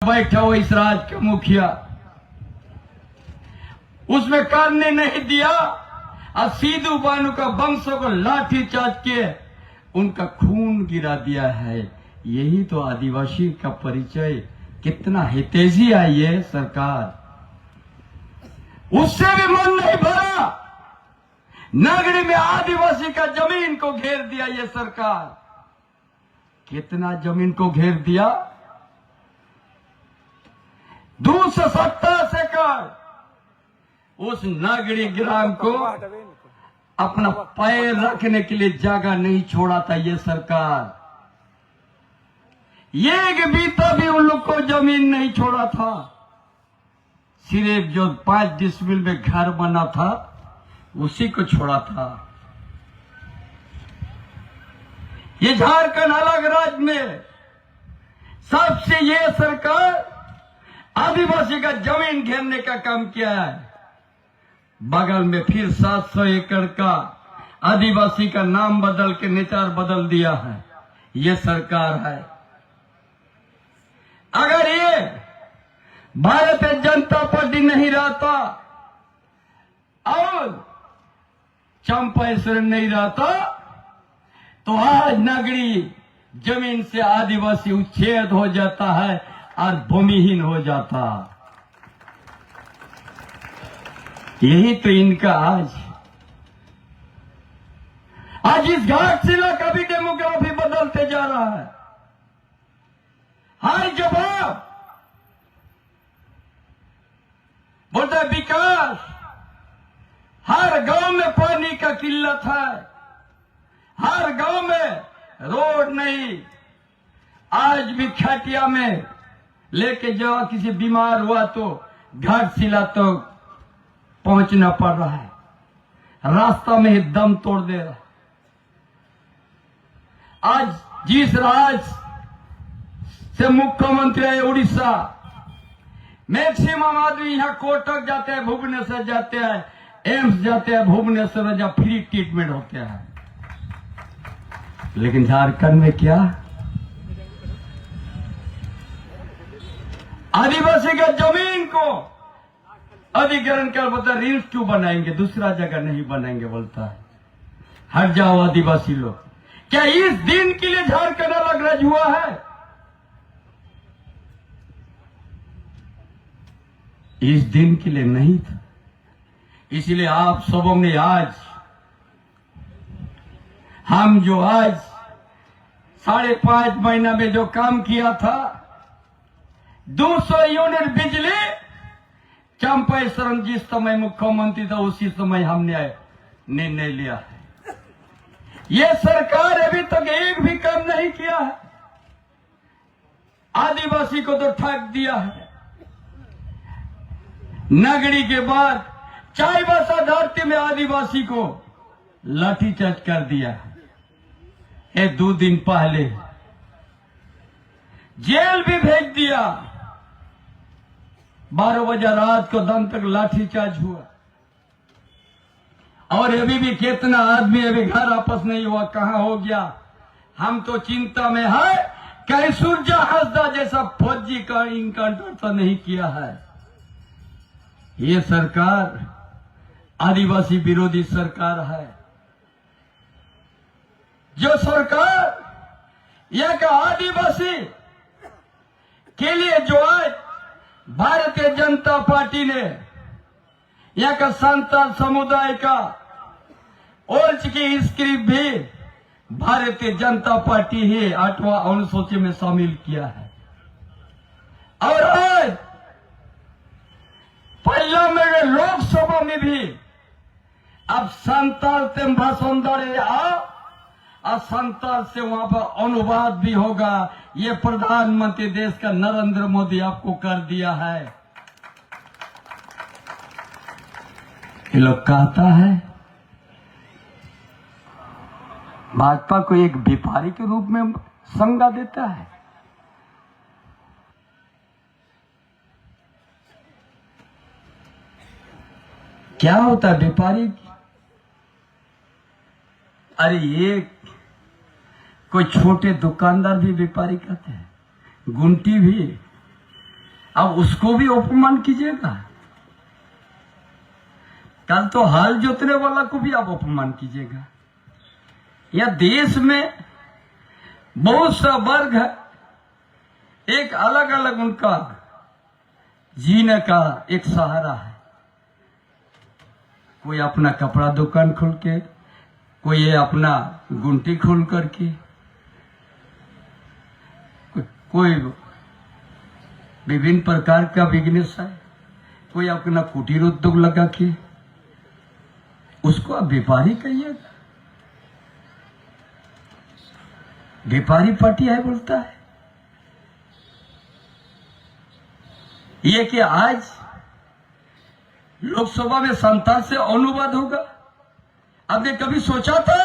बैठा हो इस राज्य का मुखिया, उसमें करने नहीं दिया और सीधू बानू का वंशों को लाठी चार्ज के उनका खून गिरा दिया है। यही तो आदिवासी का परिचय। कितना हितैषी है ये सरकार, उससे भी मन नहीं भरा। नगरी में आदिवासी का जमीन को घेर दिया ये सरकार। कितना जमीन को घेर दिया? 270 एकड़ उस नगरी ग्राम को अपना पैर रखने के लिए जगह नहीं छोड़ा था ये सरकार। एक बीता भी उन लोग को जमीन नहीं छोड़ा था। सिर्फ जो 5 डिसमिल में घर बना था उसी को छोड़ा था। ये झारखंड अलग राज्य में सबसे ये सरकार आदिवासी का जमीन घेरने का काम किया है। बगल में फिर 700 एकड़ का आदिवासी का नाम बदल के निचार बदल दिया है। ये सरकार है। अगर ये भारतीय जनता पार्टी नहीं रहता और चंपाएश्वर नहीं रहता तो आज नगरी जमीन से आदिवासी उच्छेद हो जाता है और भूमिहीन हो जाता। यही तो इनका आज इस घाटशिला का भी डेमोग्राफी बदलते जा रहा है। हर जवाब बोलता है विकास। हर गांव में पानी का किल्लत है, हर गांव में रोड नहीं। आज भी खटिया में लेके जाओ, किसी बीमार हुआ तो घाटशिला तो पहुंचना पड़ रहा है, रास्ता में ही दम तोड़ दे रहा है। आज जिस राज्य से मुख्यमंत्री है उड़ीसा, मैक्सिमम आदमी यहां कोटक जाते हैं, भुवनेश्वर जाते हैं, एम्स जाते हैं, भुवनेश्वर जहां फ्री ट्रीटमेंट होते हैं। लेकिन झारखंड में क्या? आदिवासी के जमीन को अधिग्रहण कर बोलता है रिंस क्यों बनाएंगे, दूसरा जगह नहीं बनाएंगे बोलता है। हट जाओ आदिवासी लोग। क्या इस दिन के लिए झारखंड अलग राज्य हुआ है? इस दिन के लिए नहीं था। इसलिए आप सबों ने आज हम जो आज 5.5 महीना में जो काम किया था, 200 यूनिट बिजली चंपाएश्वर जिस समय मुख्यमंत्री था उसी समय हमने निर्णय लिया है। ये सरकार अभी तक एक भी काम नहीं किया है। आदिवासी को तो ठग दिया है। नगरी के बाद चाईबासा धरती में आदिवासी को लाठीचार्ज कर दिया है। 2 दिन पहले जेल भी भेज दिया। 12 बजे रात को दम तक लाठीचार्ज हुआ। और अभी भी कितना आदमी अभी घर वापस नहीं हुआ, कहां हो गया? हम तो चिंता में है कहीं सूर्या हंसदा जैसा फौजी का इनकाउंटर तो नहीं किया है। ये सरकार आदिवासी विरोधी सरकार है। जो सरकार यह का आदिवासी के लिए जो आज भारतीय जनता पार्टी ने यह का संताल समुदाय का ओल्च की स्क्रिप्ट भी भारतीय जनता पार्टी ही 8वां अनुसूची में शामिल किया है। और आज पार्लियामेंट लोकसभा में भी अब संताल से भाषण और संताल से वहां पर अनुवाद भी होगा। ये प्रधानमंत्री देश का नरेंद्र मोदी आपको कर दिया है। ये लोग कहता है भाजपा को एक व्यापारी के रूप में संज्ञा देता है। क्या होता है व्यापारी? अरे ये कोई छोटे दुकानदार भी व्यापारी कहते हैं, गुंटी भी अब उसको भी अपमान कीजिएगा। कल तो हाल जोतने वाला को भी आप अपमान कीजिएगा। यह देश में बहुत सा वर्ग है, एक अलग अलग उनका जीने का एक सहारा है। कोई अपना कपड़ा दुकान खोल के, कोई अपना गुंटी खोल करके, कोई विभिन्न प्रकार का बिजनेस है, कोई अपना कुटीर उद्योग लगा के, उसको आप व्यापारी कहिएगा। व्यापारी पार्टी है बोलता है। ये कि आज लोकसभा में संसद से अनुवाद होगा, आपने कभी सोचा था?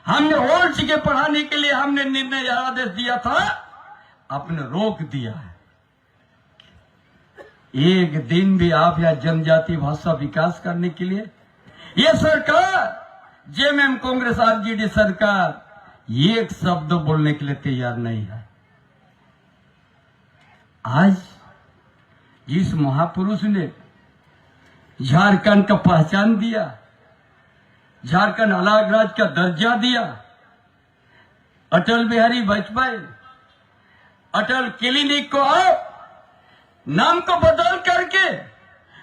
हमने और चीजें पढ़ाने के लिए हमने निर्णय आदेश दिया था, आपने रोक दिया है। एक दिन भी आप या जनजाति भाषा विकास करने के लिए ये सरकार, जेएमएम कांग्रेस आरजेडी सरकार, एक शब्द बोलने के लिए तैयार नहीं है। आज जिस महापुरुष ने झारखंड का पहचान दिया, झारखंड अलग राज्य का दर्जा दिया, अटल बिहारी वाजपेयी, अटल क्लिनिक को आप नाम को बदल करके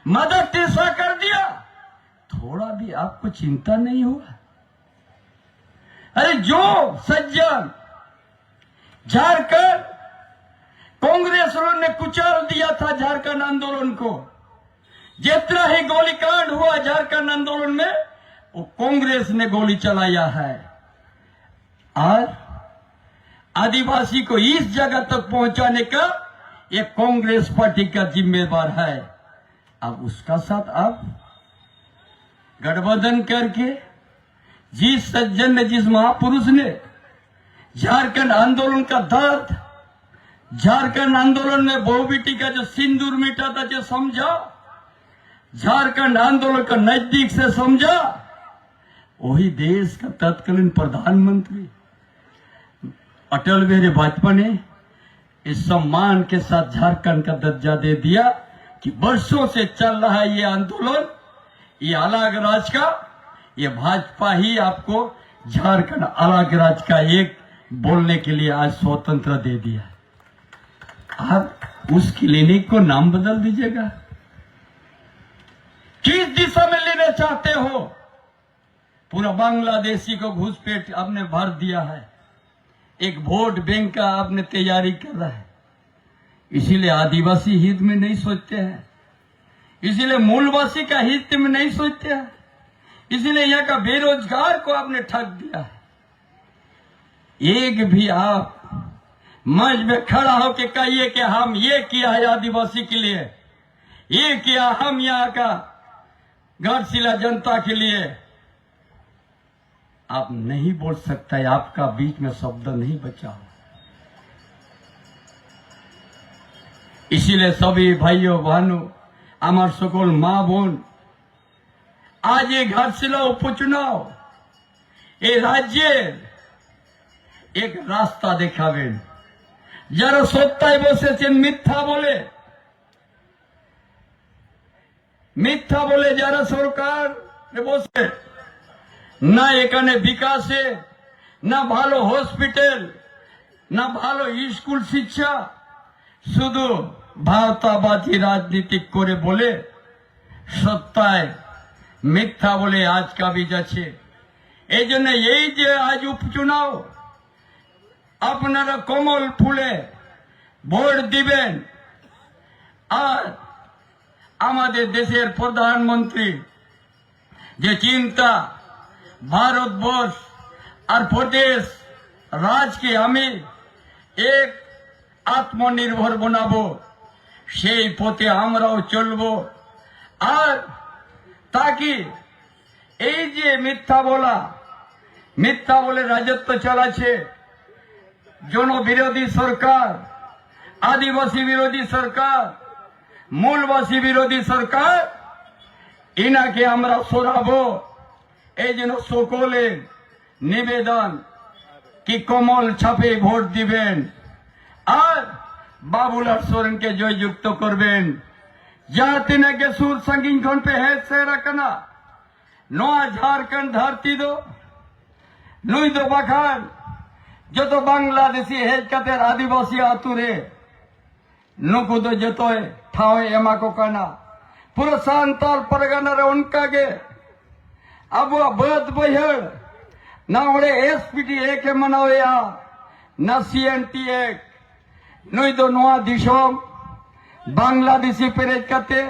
मदर टेरेसा कर दिया, थोड़ा भी आपको चिंता नहीं हुआ? अरे जो सज्जन झारखंड कांग्रेस ने कुचल दिया था झारखंड आंदोलन को, जितना ही गोलीकांड हुआ झारखंड आंदोलन में, वो कांग्रेस ने गोली चलाया है। और आदिवासी को इस जगह तक पहुंचाने का ये कांग्रेस पार्टी का जिम्मेवार है। अब उसका साथ आप गठबंधन करके, जिस सज्जन ने, जिस महापुरुष ने झारखंड आंदोलन का दर्द, झारखंड आंदोलन में बहु बेटी का जो सिंदूर मीठा था, जो समझा, झारखंड आंदोलन का नजदीक से समझा, वही देश का तत्कालीन प्रधानमंत्री अटल बिहारी वाजपेयी ने इस सम्मान के साथ झारखंड का दर्जा दे दिया कि वर्षों से चल रहा है ये आंदोलन, ये अलग राज्य का, ये भाजपा ही आपको झारखंड अलग राज्य का एक बोलने के लिए आज स्वतंत्र दे दिया। आप उस क्लिनिक को नाम बदल दीजिएगा। किस दिशा में लेना चाहते हो? पूरा बांग्लादेशी को घुसपैठ आपने भर दिया है, एक वोट बैंक का आपने तैयारी कर रहा है। इसीलिए आदिवासी हित में नहीं सोचते हैं, इसीलिए मूलवासी का हित में नहीं सोचते हैं, इसीलिए यहाँ का बेरोजगार को आपने ठग दिया है। एक भी आप मंच में खड़ा होकर कहिए कि हम ये किया है आदिवासी के लिए, ये किया हम यहाँ का घाटशिला जनता के लिए, आप नहीं बोल सकता है। आपका बीच में शब्द नहीं बचा। इसीलिए सभी भाइयों बहनों, আমার সকল মা বোন, आज ये घाटशिला उपचुनाव ये राज्यের एक रास्ता দেখাবেন। যারা সত্যায় বসেছেন মিথ্যা বলে যারা সরকার বসে, না এখানে বিকাশে, না ভালো হসপিটাল, না ভালো স্কুল শিক্ষা, শুধু ভাওতাবাজি রাজনীতি করে বলে, সত্যায় মিথ্যা বলে আজ কাবি যাচ্ছে। এই জন্য এই যে আজ উপচুনাव আপনারা কমল ফুলে ভোট দিবেন, আর আমাদের দেশের প্রধানমন্ত্রী যে চিন্তা ভারতবর্ষ আর প্রদেশ রাজকে আমি এক আত্মনির্ভর বানাবো, সেই পথে আমরাও চলবো। আর তাকি এই যে মিথ্যা বলে রাজত্ব চালাচ্ছে জনবিরোধী সরকার, আদিবাসী বিরোধী সরকার, মূলবাসী বিরোধী সরকার, ইনাকে আমরা সরাবো। এই জন্য সকলে নিবেদন কি কমল ছাপে ভোট দিবেন। আর বাবুলাল সোরেনকে জয়যুক্ত করবেন। জাতি নাকি সুর সঙ্গিন খন পে হেজ সেরা কানা নোয়া ঝাড়খণ্ড ধরতি দো নুই দো বাখান যত বাংলাদেশি হেজ কাতের আদিবাসী আতুরে नुकु दो जतोय ठावे एमा को काना पूरा सांताल परगना रे उनका गे अब बद बहड़ ना ओड़े एसपीटी एक मनावया ना सीएनटी एक नुई दो नोआ दिशोम बांग्लादेशी पेरेज कते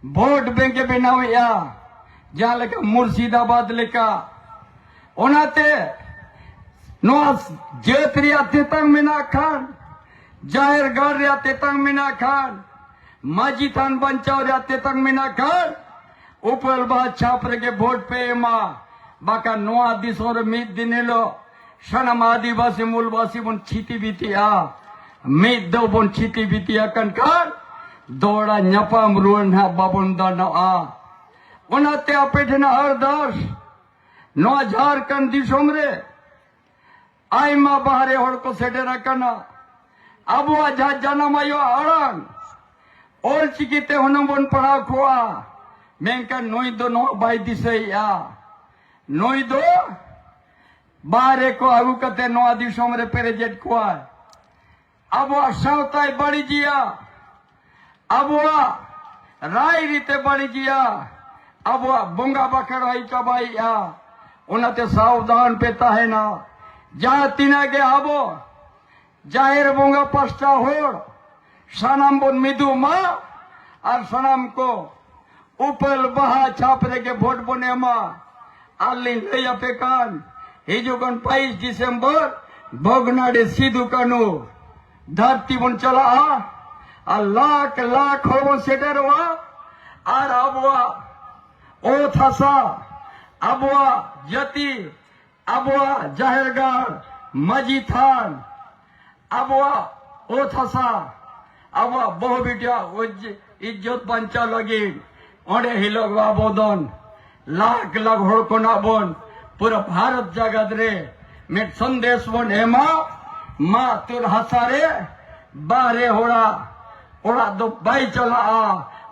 वोट बैंक बनावया जहां लेका मुर्शिदाबाद लेका ओनाते नोआ जेतरिया तेतंग मिना खान जाहिर गाड़ रहा तेतंग मीना खान माजी थान बंचाव रहा तेतंग मीना खान ऊपर बात छाप रहे वोट पे एमा बाका नोआ दिसोर मीत दिनेलो शनम आदिवासी मूलवासी बन छीती बीती आ मीत दो बन छीती बीती अकन खान दौड़ा न्यापाम रुन है बाबुन दाना आ उनाते अपेटे न हर दास नोआ झारखंड दिसोमरे आई मा बाहरे होड़ को सेटे रखना अब जा जनमायो अड़ंग और चिकिते होनबन पढ़ा खोआ मेंका नोई दो नो बाई दिसे या नोई दो बारे को आगु कते नो दिसोम रे पेरेजेट खोआ अब सावताई बड़ी जिया अब राय रीते बड़ी जिया अब बुंगा बकड़ हई कबाई या उनते सावधान पेता है ना जा तिना के आबो जाहिर बोंगा पस्ता हो सनम बोन मिदू मा और सनम को ऊपर बहा छापरे के वोट बने मा आलिन ले अपेकान हिजुगन 22 दिसंबर भोगनाडे सिधु कानू धरती बन चला आ लाख लाख हो सेटर हुआ और अबवा ओ थसा अबवा जती अबवा जाहिरगार मजी थान अबवा ओ थसा अबवा बहु बिटिया इज्जत बंचा लगी ओडे हिलोग बाबोदन लाख लाख होड़कोना बोन पूरा भारत जगत रे मेट संदेश बोन हेमा मा तुर हसारे बारे होड़ा ओड़ा दो बाई चला आ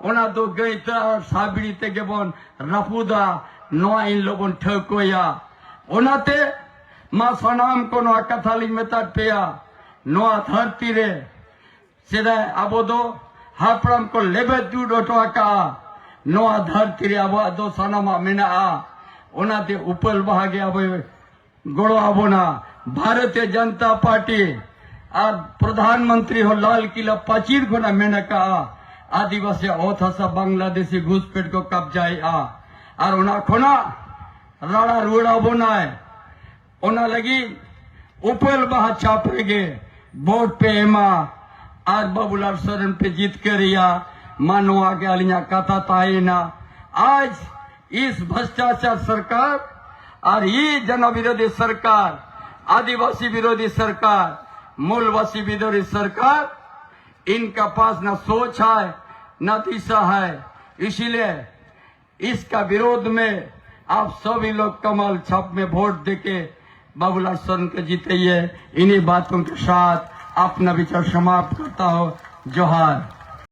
ओना दो गई तर साबिड़ी ते के बोन रफुदा नोआ इन लोगों ठकोया ओनाते मा सनाम को नोआ कथाली में तट पेया नोआ धरती रे सीधा अब दो हापड़म को लेबे दूड ओटवा का नोआ धरती रे अब दो सनमा मिना आ ओनाते ऊपर भागे अब गोड़ो आबोना भारतीय जनता पार्टी आज प्रधानमंत्री हो लाल किला पचीर को ना मेना का आदिवासी औथसा बांग्लादेशी घुसपेट को कब्जाई आ और उना खोना राड़ा रूड़ा बोनाए ओना लगी ऊपर बहा छापरेगे वोट पे एमा आज बाबूलाल सोरेन पे जीत कर या मानो आगे अलिया कथा ताई ना आज इस भ्रष्टाचार सरकार और ये जन विरोधी सरकार आदिवासी विरोधी सरकार मूलवासी विरोधी सरकार इनका पास न सोच है न दिशा है इसीलिए इसका विरोध में आप सभी लोग कमल छाप में वोट देके बाबूलाल सोरेन को जीतिए। इन्हीं बातों के साथ अपना विचार समाप्त करता हूँ। जोहार।